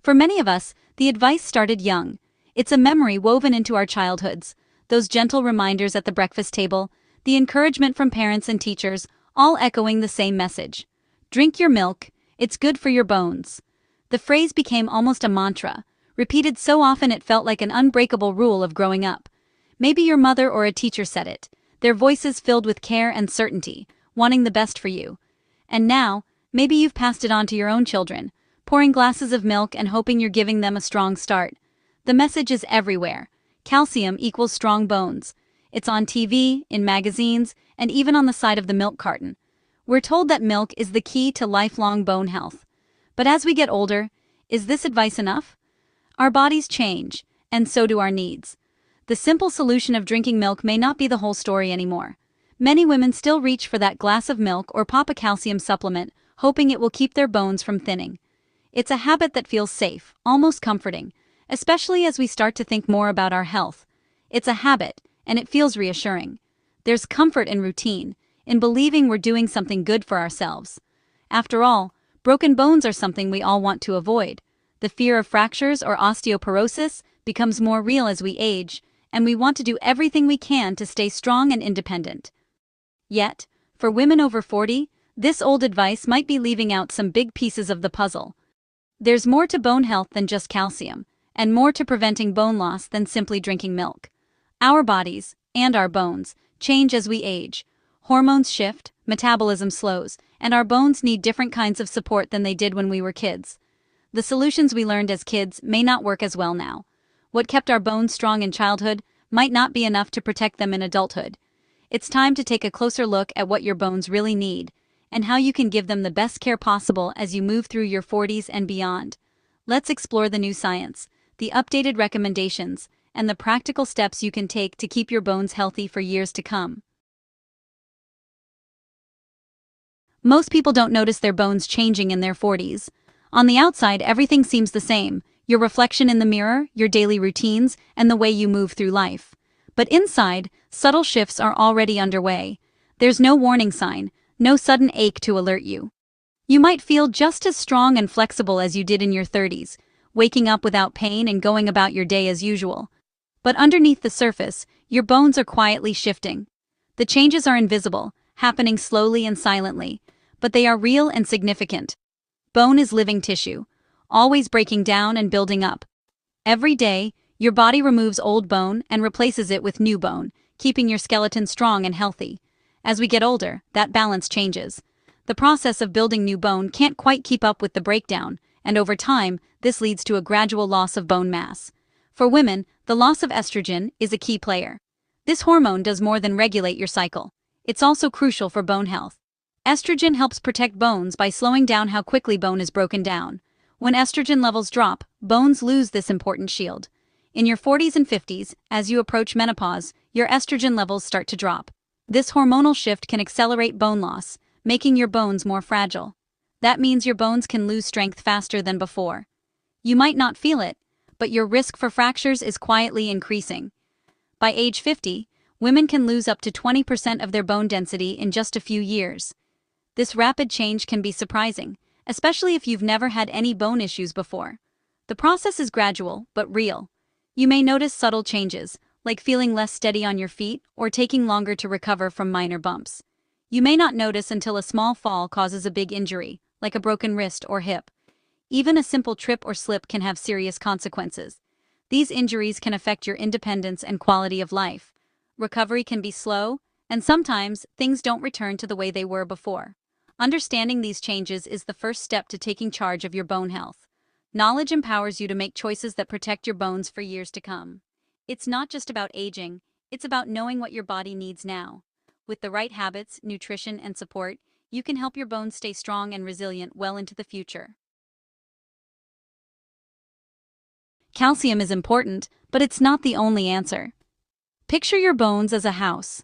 For many of us, the advice started young. It's a memory woven into our childhoods. Those gentle reminders at the breakfast table, the encouragement from parents and teachers, all echoing the same message. Drink your milk, it's good for your bones. The phrase became almost a mantra, repeated so often it felt like an unbreakable rule of growing up. Maybe your mother or a teacher said it, their voices filled with care and certainty, wanting the best for you. And now, maybe you've passed it on to your own children, pouring glasses of milk and hoping you're giving them a strong start. The message is everywhere. Calcium equals strong bones. It's on TV, in magazines, and even on the side of the milk carton. We're told that milk is the key to lifelong bone health. But as we get older, is this advice enough? Our bodies change, and so do our needs. The simple solution of drinking milk may not be the whole story anymore. Many women still reach for that glass of milk or pop a calcium supplement, hoping it will keep their bones from thinning. It's a habit that feels safe, almost comforting, especially as we start to think more about our health. It's a habit, and it feels reassuring. There's comfort in routine, in believing we're doing something good for ourselves. After all, broken bones are something we all want to avoid. The fear of fractures or osteoporosis becomes more real as we age, and we want to do everything we can to stay strong and independent. Yet, for women over 40, this old advice might be leaving out some big pieces of the puzzle. There's more to bone health than just calcium, and more to preventing bone loss than simply drinking milk. Our bodies, and our bones, change as we age. Hormones shift, metabolism slows, and our bones need different kinds of support than they did when we were kids. The solutions we learned as kids may not work as well now. What kept our bones strong in childhood might not be enough to protect them in adulthood. It's time to take a closer look at what your bones really need, and how you can give them the best care possible as you move through your 40s and beyond. Let's explore the new science, the updated recommendations, and the practical steps you can take to keep your bones healthy for years to come. Most people don't notice their bones changing in their 40s. On the outside, everything seems the same: your reflection in the mirror, your daily routines, and the way you move through life. But inside, subtle shifts are already underway. There's no warning sign, no sudden ache to alert you. You might feel just as strong and flexible as you did in your 30s, waking up without pain and going about your day as usual. But underneath the surface, your bones are quietly shifting. The changes are invisible, happening slowly and silently, but they are real and significant. Bone is living tissue, always breaking down and building up. Every day, your body removes old bone and replaces it with new bone, keeping your skeleton strong and healthy. As we get older, that balance changes. The process of building new bone can't quite keep up with the breakdown, and over time, this leads to a gradual loss of bone mass. For women, the loss of estrogen is a key player. This hormone does more than regulate your cycle. It's also crucial for bone health. Estrogen helps protect bones by slowing down how quickly bone is broken down. When estrogen levels drop, bones lose this important shield. In your 40s and 50s, as you approach menopause, your estrogen levels start to drop. This hormonal shift can accelerate bone loss, making your bones more fragile. That means your bones can lose strength faster than before. You might not feel it, but your risk for fractures is quietly increasing. By age 50, women can lose up to 20% of their bone density in just a few years. This rapid change can be surprising, especially if you've never had any bone issues before. The process is gradual, but real. You may notice subtle changes, like feeling less steady on your feet or taking longer to recover from minor bumps. You may not notice until a small fall causes a big injury, like a broken wrist or hip. Even a simple trip or slip can have serious consequences. These injuries can affect your independence and quality of life. Recovery can be slow, and sometimes things don't return to the way they were before. Understanding these changes is the first step to taking charge of your bone health. Knowledge empowers you to make choices that protect your bones for years to come. It's not just about aging, it's about knowing what your body needs now. With the right habits, nutrition, and support, you can help your bones stay strong and resilient well into the future. Calcium is important, but it's not the only answer. Picture your bones as a house.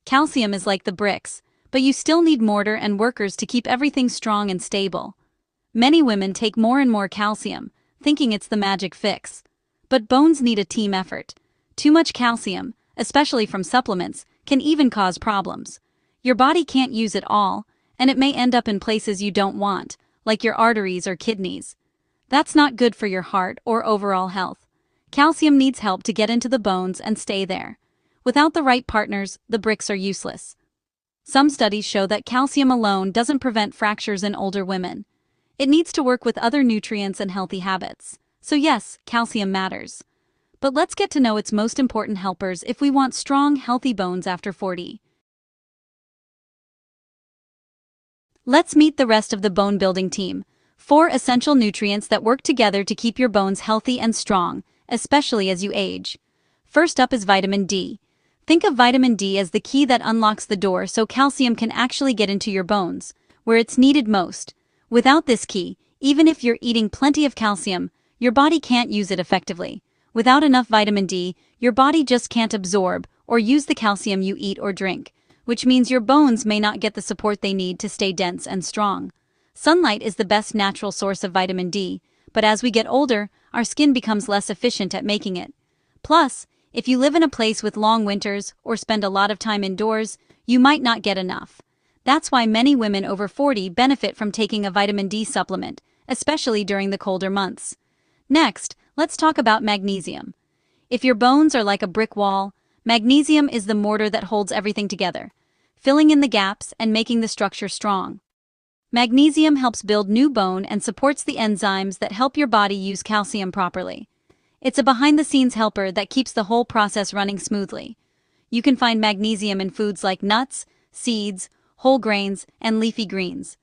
Calcium is like the bricks, but you still need mortar and workers to keep everything strong and stable. Many women take more and more calcium, thinking it's the magic fix. But bones need a team effort. Too much calcium, especially from supplements, can even cause problems. Your body can't use it all, and it may end up in places you don't want, like your arteries or kidneys. That's not good for your heart or overall health. Calcium needs help to get into the bones and stay there. Without the right partners, the bricks are useless. Some studies show that calcium alone doesn't prevent fractures in older women. It needs to work with other nutrients and healthy habits. So yes, calcium matters. But let's get to know its most important helpers if we want strong, healthy bones after 40. Let's meet the rest of the bone building team. 4 essential nutrients that work together to keep your bones healthy and strong, especially as you age. First up is vitamin D. Think of vitamin D as the key that unlocks the door so calcium can actually get into your bones, where it's needed most. Without this key, even if you're eating plenty of calcium, your body can't use it effectively. Without enough vitamin D, your body just can't absorb or use the calcium you eat or drink, which means your bones may not get the support they need to stay dense and strong. Sunlight is the best natural source of vitamin D, but as we get older, our skin becomes less efficient at making it. Plus, if you live in a place with long winters or spend a lot of time indoors, you might not get enough. That's why many women over 40 benefit from taking a vitamin D supplement, especially during the colder months. Next, let's talk about magnesium. If your bones are like a brick wall, magnesium is the mortar that holds everything together, filling in the gaps and making the structure strong. Magnesium helps build new bone and supports the enzymes that help your body use calcium properly. It's a behind-the-scenes helper that keeps the whole process running smoothly. You can find magnesium in foods like nuts, seeds, whole grains, and leafy greens.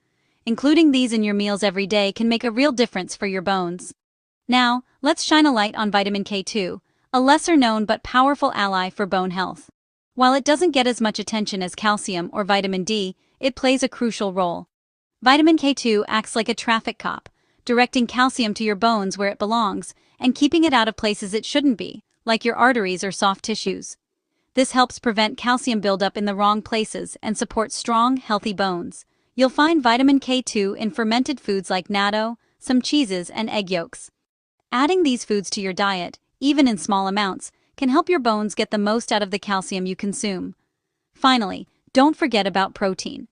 Including these in your meals every day can make a real difference for your bones. Now, let's shine a light on vitamin K2, a lesser-known but powerful ally for bone health. While it doesn't get as much attention as calcium or vitamin D, it plays a crucial role. Vitamin K2 acts like a traffic cop, directing calcium to your bones where it belongs and keeping it out of places it shouldn't be, like your arteries or soft tissues. This helps prevent calcium buildup in the wrong places and supports strong, healthy bones. You'll find vitamin K2 in fermented foods like natto, some cheeses, and egg yolks. Adding these foods to your diet, even in small amounts, can help your bones get the most out of the calcium you consume. Finally, don't forget about protein.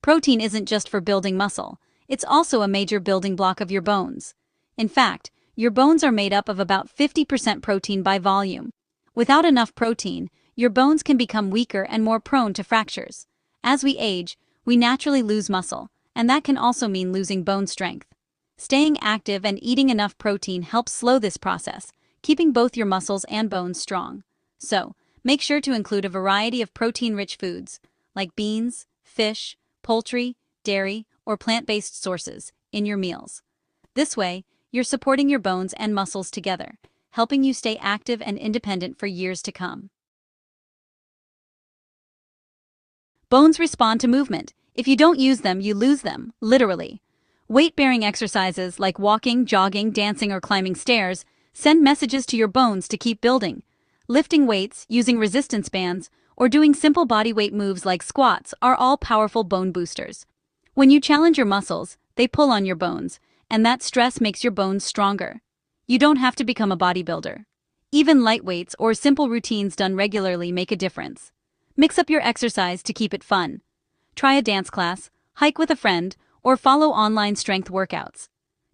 Protein isn't just for building muscle, it's also a major building block of your bones. In fact, your bones are made up of about 50% protein by volume. Without enough protein, your bones can become weaker and more prone to fractures. As we age, we naturally lose muscle, and that can also mean losing bone strength. Staying active and eating enough protein helps slow this process, keeping both your muscles and bones strong. So, make sure to include a variety of protein-rich foods, like beans, fish, poultry, dairy, or plant-based sources, in your meals. This way, you're supporting your bones and muscles together, helping you stay active and independent for years to come. Bones respond to movement. If you don't use them, you lose them, literally. Weight-bearing exercises like walking, jogging, dancing, or climbing stairs send messages to your bones to keep building. Lifting weights, using resistance bands, or doing simple body weight moves like squats are all powerful bone boosters. When you challenge your muscles, they pull on your bones, and that stress makes your bones stronger. You don't have to become a bodybuilder. Even light weights or simple routines done regularly make a difference. Mix up your exercise to keep it fun. Try a dance class, hike with a friend, or follow online strength workouts.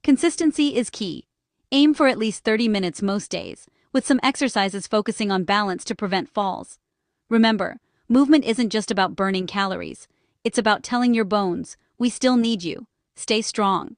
Consistency is key. Aim for at least 30 minutes most days, with some exercises focusing on balance to prevent falls. Remember, movement isn't just about burning calories. It's about telling your bones, we still need you. Stay strong.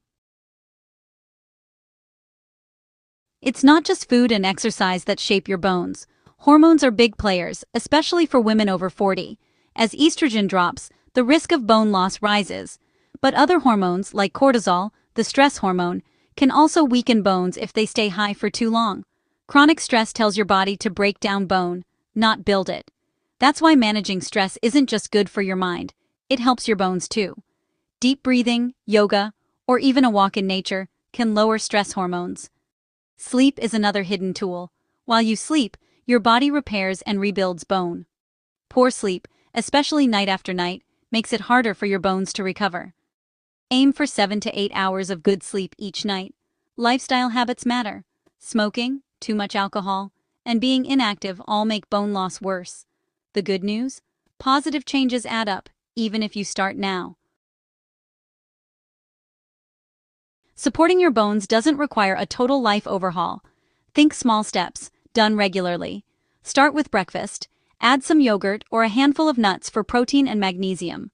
It's not just food and exercise that shape your bones. Hormones are big players, especially for women over 40. As estrogen drops, the risk of bone loss rises. But other hormones, like cortisol, the stress hormone, can also weaken bones if they stay high for too long. Chronic stress tells your body to break down bone, not build it. That's why managing stress isn't just good for your mind, it helps your bones too. Deep breathing, yoga, or even a walk in nature can lower stress hormones. Sleep is another hidden tool. While you sleep, your body repairs and rebuilds bone. Poor sleep, especially night after night, makes it harder for your bones to recover. Aim for 7 to 8 hours of good sleep each night. Lifestyle habits matter. Smoking, too much alcohol, and being inactive all make bone loss worse. The good news? Positive changes add up, even if you start now. Supporting your bones doesn't require a total life overhaul. Think small steps, done regularly. Start with breakfast. Add some yogurt or a handful of nuts for protein and magnesium.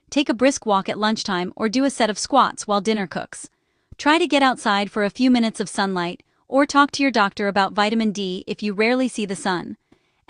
Take a brisk walk at lunchtime or do a set of squats while dinner cooks. Try to get outside for a few minutes of sunlight, or talk to your doctor about vitamin D if you rarely see the sun.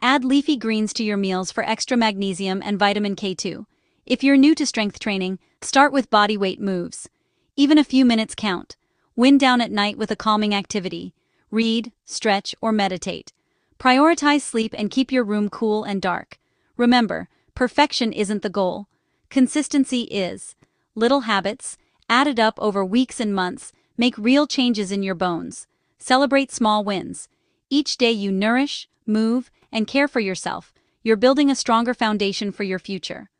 Add leafy greens to your meals for extra magnesium and vitamin K2. If you're new to strength training, start with body weight moves. Even a few minutes count. Wind down at night with a calming activity. Read, stretch, or meditate. Prioritize sleep and keep your room cool and dark. Remember, perfection isn't the goal. Consistency is. Little habits, added up over weeks and months, make real changes in your bones. Celebrate small wins. Each day you nourish, move, and care for yourself, you're building a stronger foundation for your future.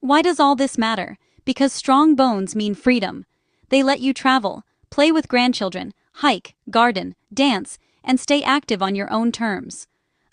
Why does all this matter? Because strong bones mean freedom. They let you travel, play with grandchildren, hike, garden, dance, and stay active on your own terms.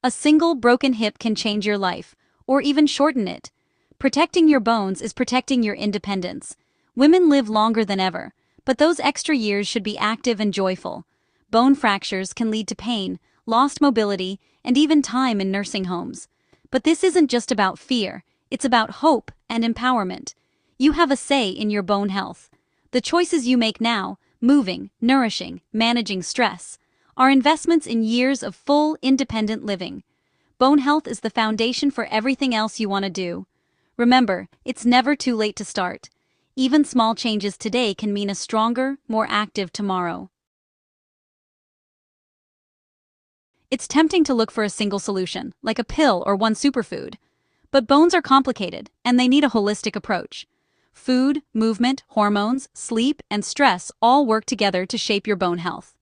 A single broken hip can change your life, or even shorten it. Protecting your bones is protecting your independence. Women live longer than ever, but those extra years should be active and joyful. Bone fractures can lead to pain, lost mobility, and even time in nursing homes. But this isn't just about fear, it's about hope and empowerment. You have a say in your bone health. The choices you make now, moving, nourishing, managing stress, are investments in years of full, independent living. Bone health is the foundation for everything else you want to do. Remember, it's never too late to start. Even small changes today can mean a stronger, more active tomorrow. It's tempting to look for a single solution, like a pill or one superfood. But bones are complicated, and they need a holistic approach. Food, movement, hormones, sleep, and stress all work together to shape your bone health.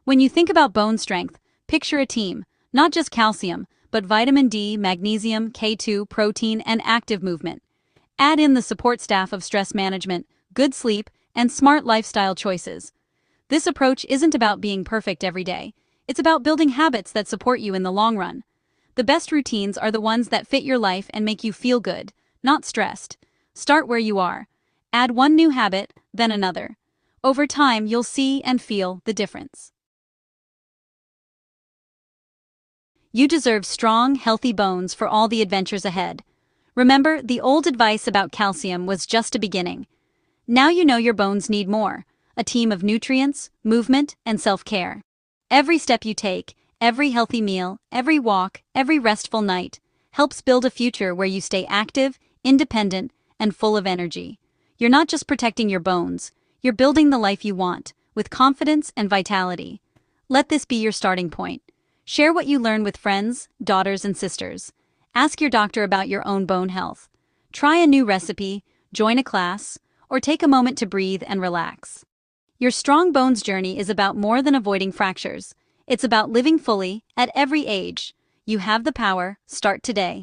When you think about bone strength, picture a team, not just calcium, but vitamin D, magnesium, K2, protein, and active movement. Add in the support staff of stress management, good sleep, and smart lifestyle choices. This approach isn't about being perfect every day. It's about building habits that support you in the long run. The best routines are the ones that fit your life and make you feel good, not stressed. Start where you are. Add one new habit, then another. Over time, you'll see and feel the difference. You deserve strong, healthy bones for all the adventures ahead. Remember, the old advice about calcium was just a beginning. Now you know your bones need more, a team of nutrients, movement, and self-care. Every step you take, every healthy meal, every walk, every restful night, helps build a future where you stay active, independent, and full of energy. You're not just protecting your bones, you're building the life you want, with confidence and vitality. Let this be your starting point. Share what you learn with friends, daughters, and sisters. Ask your doctor about your own bone health. Try a new recipe, join a class, or take a moment to breathe and relax. Your strong bones journey is about more than avoiding fractures. It's about living fully, at every age. You have the power, start today.